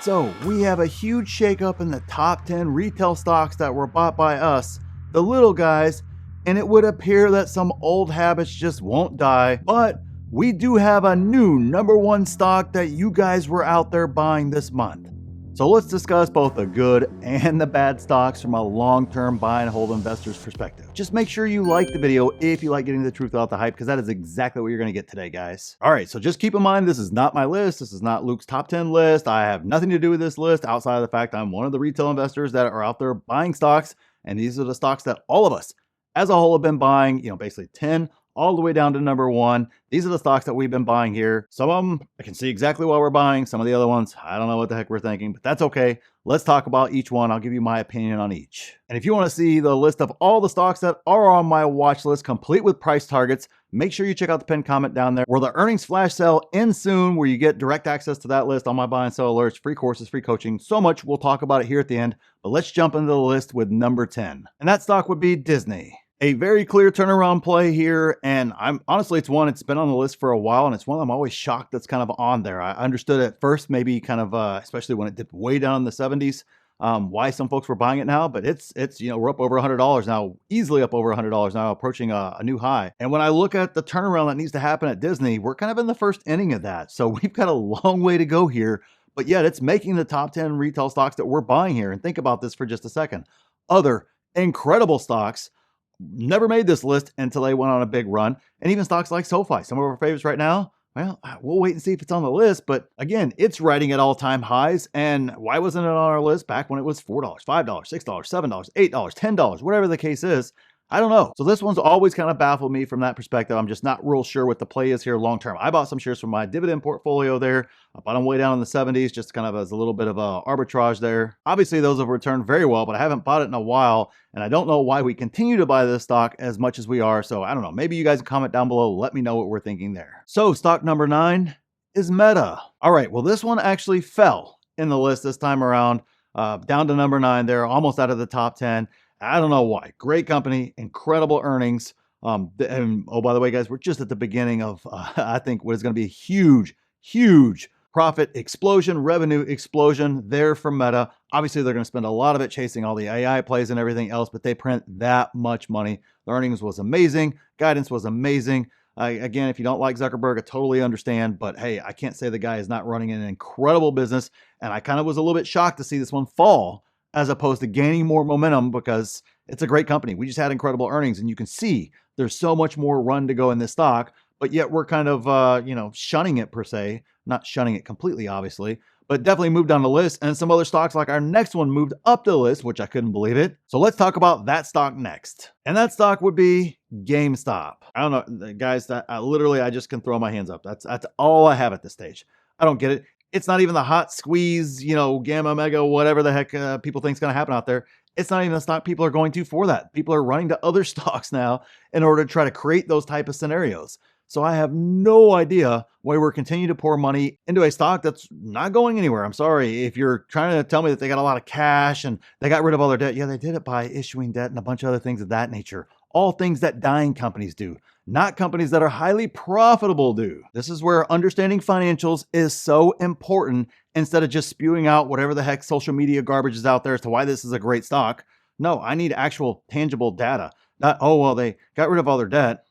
So we have a huge shakeup in the top 10 retail stocks that were bought by us, the little guys, and it would appear that some old habits just won't die, but we do have a new number one stock that you guys were out there buying this month. So let's discuss both the good and the bad stocks from a long-term buy and hold investor's perspective. Just make sure you like the video if you like getting the truth without the hype, because that is exactly what you're going to get today, guys. All right, so just keep in mind, this is not my list. This is not Luke's top 10 list. I have nothing to do with this list outside of the fact I'm one of the retail investors that are out there buying stocks, and these are the stocks that all of us as a whole have been buying, basically 10 all the way down to number one. These are the stocks that we've been buying here. Some of them, I can see exactly why we're buying. Some of the other ones, I don't know what the heck we're thinking, but that's okay. Let's talk about each one. I'll give you my opinion on each. And if you want to see the list of all the stocks that are on my watch list, complete with price targets, make sure you check out the pinned comment down there where the earnings flash sale ends soon, where you get direct access to that list on my buy and sell alerts, free courses, free coaching, so much. We'll talk about it here at the end, but let's jump into the list with number 10. And that stock would be Disney. A very clear turnaround play here, and it's one, it's been on the list for a while, and it's one I'm always shocked that's kind of on there. I understood at first, maybe kind of, especially when it dipped way down in the 70s, why some folks were buying it now, but it's we're up over $100 now, easily up over $100 now, approaching a new high. And when I look at the turnaround that needs to happen at Disney, we're kind of in the first inning of that. So we've got a long way to go here, but yet it's making the top 10 retail stocks that we're buying here. And think about this for just a second. Other incredible stocks never made this list until they went on a big run. And even stocks like SoFi, some of our favorites right now, well, we'll wait and see if it's on the list. But again, it's riding at all-time highs. And why wasn't it on our list back when it was $4, $5, $6, $7, $8, $10, whatever the case is? I don't know. So this one's always kind of baffled me from that perspective. I'm just not real sure what the play is here long-term. I bought some shares from my dividend portfolio there. I bought them way down in the 70s, just kind of as a little bit of a arbitrage there. Obviously, those have returned very well, but I haven't bought it in a while. And I don't know why we continue to buy this stock as much as we are. So I don't know. Maybe you guys can comment down below. Let me know what we're thinking there. So stock number 9 is Meta. All right. Well, this one actually fell in the list this time around, down to number 9 there, almost out of the top 10. I don't know why. Great company, incredible earnings. And oh, by the way, guys, we're just at the beginning of, I think, what is going to be a huge, huge profit explosion, revenue explosion there for Meta. Obviously, they're going to spend a lot of it chasing all the AI plays and everything else, but they print that much money. The earnings was amazing. Guidance was amazing. Again, if you don't like Zuckerberg, I totally understand, but hey, I can't say the guy is not running an incredible business. And I kind of was a little bit shocked to see this one fall, as opposed to gaining more momentum, because it's a great company. We just had incredible earnings, and you can see there's so much more run to go in this stock, but yet we're kind of, shunning it per se, not shunning it completely, obviously, but definitely moved on the list. And some other stocks like our next one moved up the list, which I couldn't believe it. So let's talk about that stock next. And that stock would be GameStop. I don't know, guys, that I just can throw my hands up. That's all I have at this stage. I don't get it. It's not even the hot squeeze, gamma, mega, whatever the heck people think is going to happen out there. It's not even the stock people are going to for that. People are running to other stocks now in order to try to create those type of scenarios. So I have no idea why we're continuing to pour money into a stock that's not going anywhere. I'm sorry. If you're trying to tell me that they got a lot of cash and they got rid of all their debt, yeah, they did it by issuing debt and a bunch of other things of that nature. All things that dying companies do, not companies that are highly profitable do. This is where understanding financials is so important, instead of just spewing out whatever the heck social media garbage is out there as to why this is a great stock. No, I need actual tangible data. Not, oh, well, they got rid of all their debt.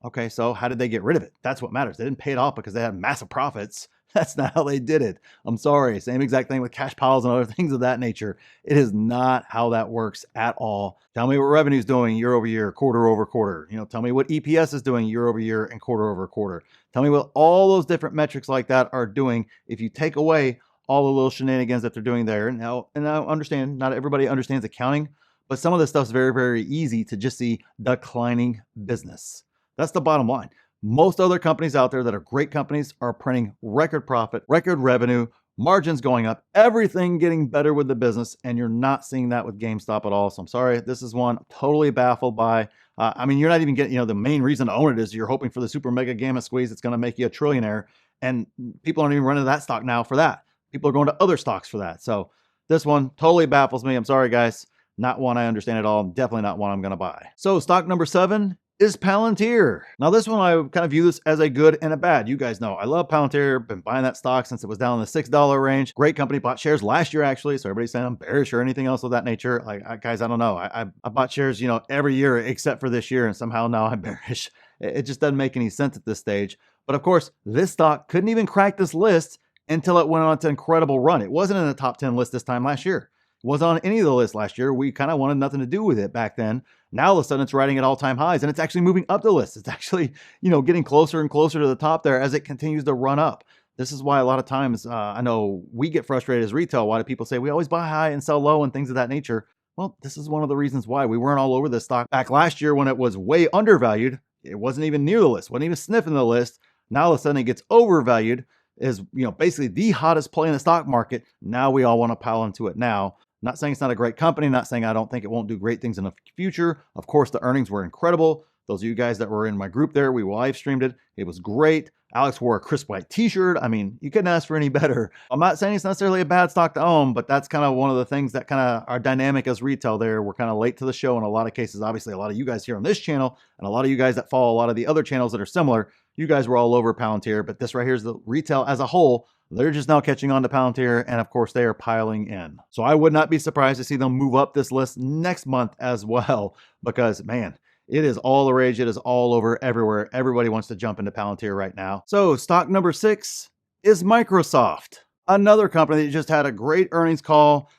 Okay, so how did they get rid of it? That's what matters. They didn't pay it off because they had massive profits. That's not how they did it. I'm sorry. Same exact thing with cash piles and other things of that nature. It is not how that works at all. Tell me what revenue is doing year over year, quarter over quarter. Tell me what EPS is doing year over year and quarter over quarter. Tell me what all those different metrics like that are doing if you take away all the little shenanigans that they're doing there. Now, and I understand not everybody understands accounting, but some of this stuff is very, very easy to just see declining business. That's the bottom line. Most other companies out there that are great companies are printing record profit, record revenue, margins going up, everything getting better with the business, and you're not seeing that with GameStop at all. So I'm sorry, this is one I'm totally baffled by. You're not even getting, the main reason to own it is you're hoping for the super mega gamma squeeze that's going to make you a trillionaire, and people aren't even running that stock now for that. People are going to other stocks for that. So this one totally baffles me. I'm sorry, guys. Not one I understand at all. Definitely not one I'm going to buy. So stock number 7 is Palantir. Now this one, I kind of view this as a good and a bad. You guys know I love Palantir, been buying that stock since it was down in the $6 range. Great company, bought shares last year actually, so everybody's saying I'm bearish or anything else of that nature. Like, guys, I don't know. I bought shares, you know, every year except for this year, and somehow now I'm bearish. It just doesn't make any sense at this stage. But of course, this stock couldn't even crack this list until it went on to an incredible run. It wasn't in the top 10 list this time last year. It wasn't on any of the lists last year. We kind of wanted nothing to do with it back then. Now all of a sudden it's riding at all-time highs, and it's actually moving up the list. It's actually, you know, getting closer and closer to the top there as it continues to run up. This is why a lot of times I know we get frustrated as retail. Why do people say we always buy high and sell low and things of that nature? Well, this is one of the reasons why. We weren't all over this stock back last year when it was way undervalued. It wasn't even near the list, wasn't even sniffing the list. Now all of a sudden it gets overvalued, is, you know, basically the hottest play in the stock market. Now we all want to pile into it now. Not saying it's not a great company, not saying I don't think it won't do great things in the future. Of course, the earnings were incredible. Those of you guys that were in my group there, we live streamed it. It was great. Alex wore a crisp white t-shirt. I mean, you couldn't ask for any better. I'm not saying it's necessarily a bad stock to own, but that's kind of one of the things that kind of are dynamic as retail there. We're kind of late to the show in a lot of cases. Obviously, a lot of you guys here on this channel and a lot of you guys that follow a lot of the other channels that are similar, you guys were all over Palantir, but this right here is the retail as a whole. They're just now catching on to Palantir, and of course they are piling in. So I would not be surprised to see them move up this list next month as well, because man, it is all the rage. It is all over everywhere. Everybody wants to jump into Palantir right now. So stock number 6 is Microsoft, another company that just had a great earnings call.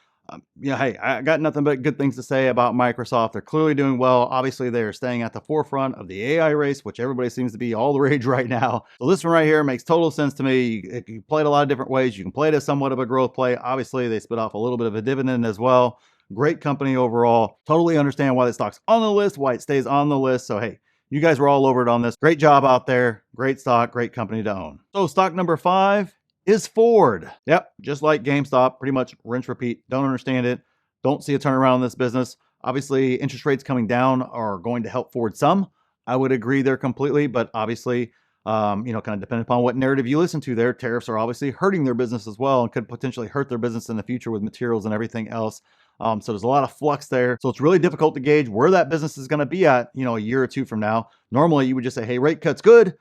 You know, hey, I got nothing but good things to say about Microsoft. They're clearly doing well. Obviously, they're staying at the forefront of the AI race, which everybody seems to be all the rage right now. So this one right here makes total sense to me. You play it a lot of different ways. You can play it as somewhat of a growth play. Obviously, they spit off a little bit of a dividend as well. Great company overall. Totally understand why the stock's on the list, why it stays on the list. So, hey, you guys were all over it on this. Great job out there. Great stock, great company to own. So stock number 5 is Ford. Yep, just like GameStop, pretty much rinse, repeat. Don't understand it. Don't see a turnaround in this business. Obviously, interest rates coming down are going to help Ford some. I would agree there completely, but obviously, you know, kind of depending upon what narrative you listen to there, tariffs are obviously hurting their business as well and could potentially hurt their business in the future with materials and everything else. So there's a lot of flux there. So it's really difficult to gauge where that business is going to be at, you know, a year or two from now. Normally, you would just say, hey, rate cut's good.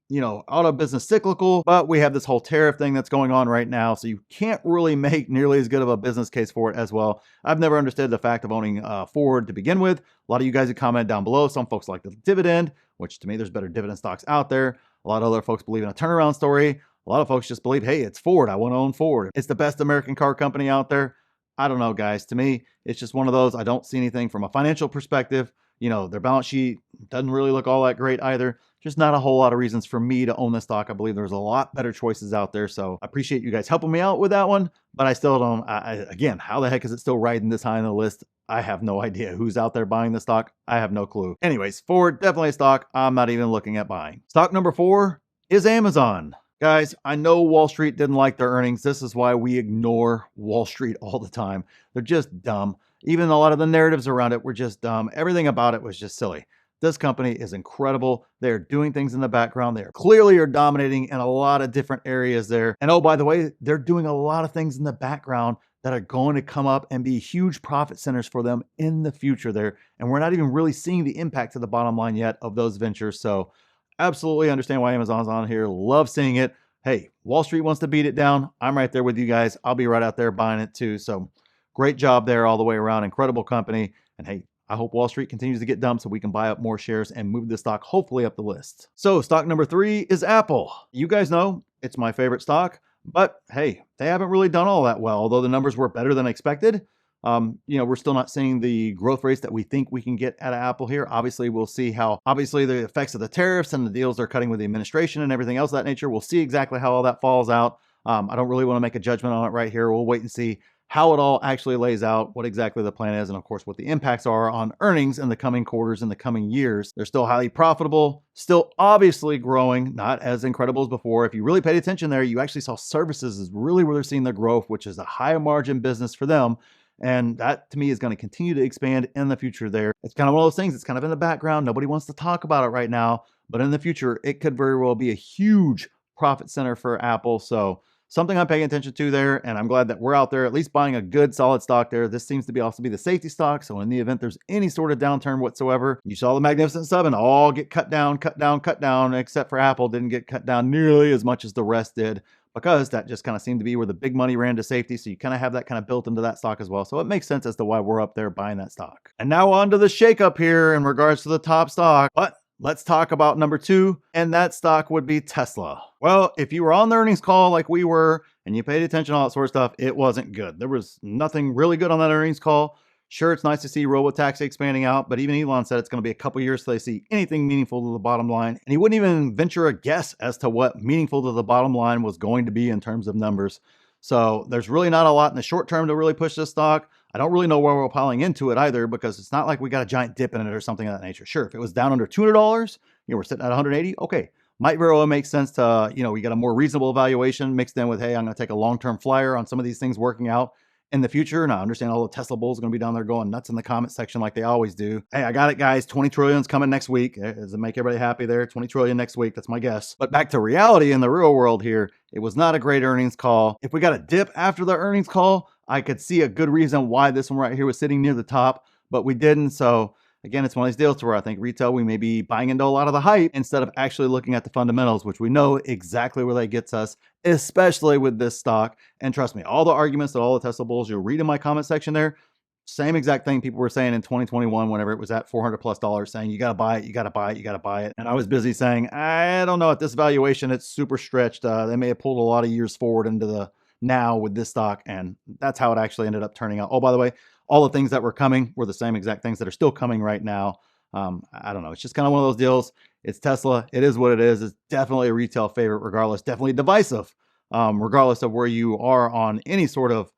You know, auto business cyclical, but we have this whole tariff thing that's going on right now. So you can't really make nearly as good of a business case for it as well. I've never understood the fact of owning Ford to begin with. A lot of you guys have commented down below. Some folks like the dividend, which to me, there's better dividend stocks out there. A lot of other folks believe in a turnaround story. A lot of folks just believe, hey, it's Ford. I want to own Ford. It's the best American car company out there. I don't know, guys. To me, it's just one of those. I don't see anything from a financial perspective. You know, their balance sheet doesn't really look all that great either. Just not a whole lot of reasons for me to own this stock. I believe there's a lot better choices out there. So I appreciate you guys helping me out with that one, but I still don't, again, how the heck is it still riding this high on the list? I have no idea who's out there buying the stock. I have no clue. Anyways, Ford, definitely a stock I'm not even looking at buying. Stock number 4 is Amazon. Guys, I know Wall Street didn't like their earnings. This is why we ignore Wall Street all the time. They're just dumb. Even a lot of the narratives around it were just dumb. Everything about it was just silly. This company is incredible. They're doing things in the background. They clearly are dominating in a lot of different areas there. And oh, by the way, they're doing a lot of things in the background that are going to come up and be huge profit centers for them in the future there. And we're not even really seeing the impact to the bottom line yet of those ventures. So absolutely understand why Amazon's on here. Love seeing it. Hey, Wall Street wants to beat it down. I'm right there with you guys. I'll be right out there buying it too. So great job there all the way around. Incredible company. And hey, I hope Wall Street continues to get dumped so we can buy up more shares and move the stock hopefully up the list. So stock number 3 is Apple. You guys know it's my favorite stock, but hey, they haven't really done all that well. Although the numbers were better than expected. You know, we're still not seeing the growth rates that we think we can get out of Apple here. Obviously, we'll see how, obviously the effects of the tariffs and the deals they're cutting with the administration and everything else of that nature. We'll see exactly how all that falls out. I don't really want to make a judgment on it right here. We'll wait and see how it all actually lays out, what exactly the plan is, and of course, what the impacts are on earnings in the coming quarters, in the coming years. They're still highly profitable, still obviously growing, not as incredible as before. If you really paid attention there, you actually saw services is really where they're seeing their growth, which is a higher margin business for them. And that to me is going to continue to expand in the future there. It's kind of one of those things that's kind of in the background. Nobody wants to talk about it right now, but in the future, it could very well be a huge profit center for Apple. So something I'm paying attention to there, and I'm glad that we're out there at least buying a good solid stock there. This seems to be also be the safety stock, so in the event there's any sort of downturn whatsoever, you saw the Magnificent Seven all get cut down, except for Apple didn't get cut down nearly as much as the rest did, because that just kind of seemed to be where the big money ran to safety. So you kind of have that kind of built into that stock as well. So it makes sense as to why we're up there buying that stock. And now on to the shakeup here in regards to the top stock. But let's talk about number 2, and that stock would be Tesla. Well, if you were on the earnings call like we were, and you paid attention to all that sort of stuff, it wasn't good. There was nothing really good on that earnings call. Sure, it's nice to see robotaxi expanding out, but even Elon said it's going to be a couple years till they see anything meaningful to the bottom line. And he wouldn't even venture a guess as to what meaningful to the bottom line was going to be in terms of numbers. So there's really not a lot in the short term to really push this stock. I don't really know where we're piling into it either, because it's not like we got a giant dip in it or something of that nature. Sure, if it was down under $200, we're sitting at 180, okay. Might very well make sense to, we got a more reasonable valuation mixed in with, hey, I'm going to take a long-term flyer on some of these things working out in the future. And I understand all the Tesla bulls are going to be down there going nuts in the comment section like they always do. Hey, I got it, guys. 20 trillion's coming next week. Does it make everybody happy there? 20 trillion next week. That's my guess. But back to reality in the real world here. It was not a great earnings call. If we got a dip after the earnings call, I could see a good reason why this one right here was sitting near the top, but we didn't. So again, it's one of these deals to where I think retail, we may be buying into a lot of the hype instead of actually looking at the fundamentals, which we know exactly where that gets us, especially with this stock. And trust me, all the arguments that all the Tesla bulls you'll read in my comment section there, same exact thing people were saying in 2021 whenever it was at $400+ saying, you got to buy it, you got to buy it, you got to buy it. And I was busy saying, I don't know, at this valuation, it's super stretched. They may have pulled a lot of years forward into the now with this stock. And that's how it actually ended up turning out. Oh, by the way, all the things that were coming were the same exact things that are still coming right now. I don't know. It's just kind of one of those deals. It's Tesla. It is what it is. It's definitely a retail favorite regardless. Definitely divisive, regardless of where you are on any sort of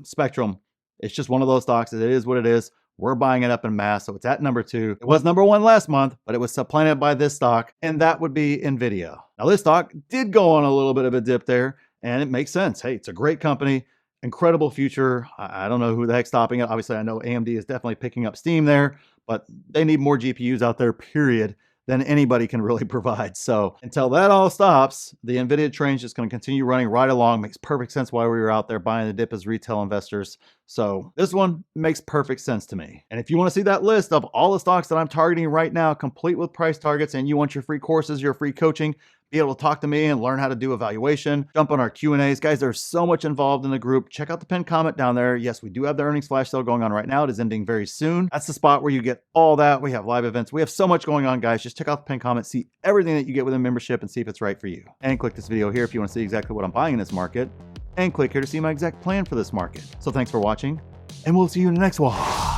spectrum. It's just one of those stocks. It is what it is. We're buying it up in mass. So it's at number 2. It was number 1 last month, but it was supplanted by this stock, and that would be Nvidia. Now, this stock did go on a little bit of a dip there, and it makes sense. Hey, it's a great company. Incredible future. I don't know who the heck's stopping it. Obviously, I know AMD is definitely picking up steam there, but they need more GPUs out there, period, than anybody can really provide. So until that all stops, the Nvidia train is just going to continue running right along. Makes perfect sense why we were out there buying the dip as retail investors. So this one makes perfect sense to me. And if you want to see that list of all the stocks that I'm targeting right now, complete with price targets, and you want your free courses, your free coaching, be able to talk to me and learn how to do evaluation, jump on our Q&As. Guys, there's so much involved in the group. Check out the pinned comment down there. Yes, we do have the earnings flash sale going on right now. It is ending very soon. That's the spot where you get all that. We have live events. We have so much going on, guys. Just check out the pinned comment, see everything that you get with a membership, and see if it's right for you. And click this video here if you want to see exactly what I'm buying in this market. And click here to see my exact plan for this market. So thanks for watching, and we'll see you in the next one.